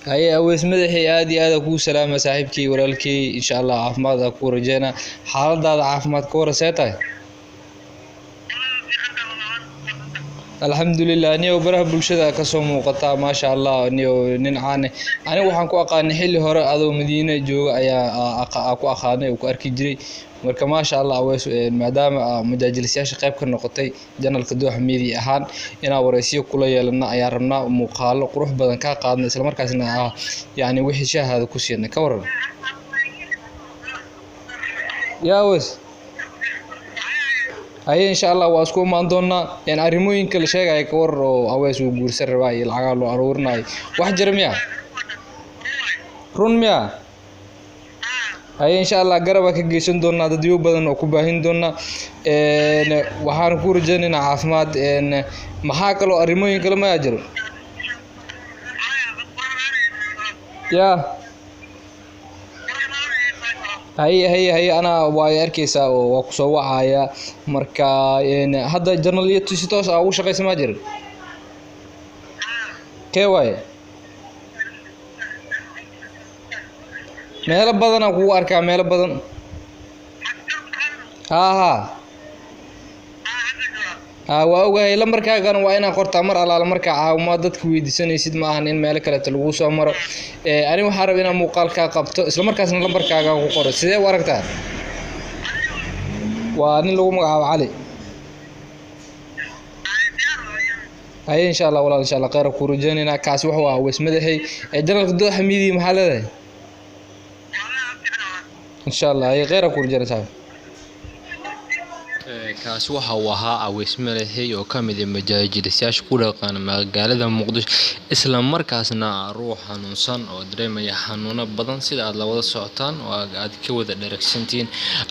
هاي أويس مدحي آدي هذا كو سلامة صاحبكي ورالكي إن شاء الله عافماد كو رجينا حالد هذا عافماد كو رسيتاي الحمد لله أني وبره بلشدة كسو موقتا ما شاء الله أني نين عاني أنا waxaan ku aqaan xilli hore adoo Madiina jooga ayaa ku aqaanay oo ku arki jiray marka ma sha Allah Aweys maadaama majaajilsiyaasha qayb ka noqotay janalka Dooxa Media ahaan inaa wareysiyo kula yeelana ayaa rabnaa muuqaalo qurux badan ka qaadnay isla markaasna yaani wixii shaahada ku siinay ka waran yaa Aweys هاي إن شاء الله واسكو ما عندنا يعني أريموين كل شيء هاي كور أويس وجور سر باي العقال وأرورنا واحد جرميا رون ميا هاي إن شاء الله قربك جيشن دونا تديو بدن وكوباهين دونا وحان كور جنين عافمات إن محاكلو أريموين كل ما يجرو يا هي أنا ويركيسا وقصوا عيا مركا يعني هذا جرنالية تسيتوس أو شقي سماجر كواي مهلا بدن أقوى أركا مهلا بدن ها وأوجه لما مركا كانوا وأنا قرت أمر على مركا وما ضدك ويدسني يسد معها إن مالك لا تلوث أمر أنا وحارب أنا مقال كقبت إسلا مركا سن لما مركا كانوا قرت سيدا ورقتها وأنا لو مقعد علي هاي إن شاء الله ولا إن شاء الله غير كورجاني ناكاس وحوا واسمه هي جنرال Dooxa Media محل هذا إن شاء الله هي غير كورجاني صاحب kaas waxa uu ahaa Aweys Madaxay oo kamid ah majaajilsiyaasha ku dhaqan magaalada Muqdisho isla markaasna ruux xanuunsan oo dareemaya xanuuno badan sida aad la wada socotaan oo aad ka wada dheregsantiin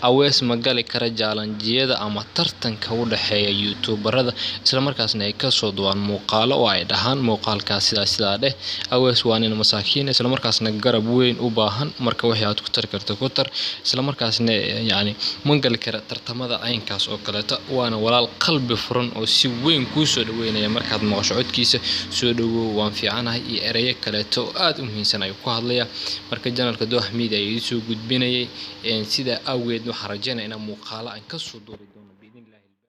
Aweys ma gali kara jaalanjiyada ama tartanka u dhaxeeya YouTuberada isla markaasna ay ka soo duwan muuqaalo oo ay dhahan muuqaalkaas sida dheh Aweys waa nin masaakiin isla markaasna garab weyn u baahan marka wixii aad ku tar karto ku tar isla markaasna yaani ma gali kara tartamada aynkaas oo kaleeto waana walaal qalbi furan oo si weyn ku soo dhaweynaya markaad maqasho codkiisa soo dhawow waan fiicanahay iyo erayo kaleeto aad u muhiimsan ay ku hadlaya marka janalka Dooxa Media ay soo gudbinayay sida awgeed waxaan rajaynayaa in muuqaalo aan ka soo duuri doono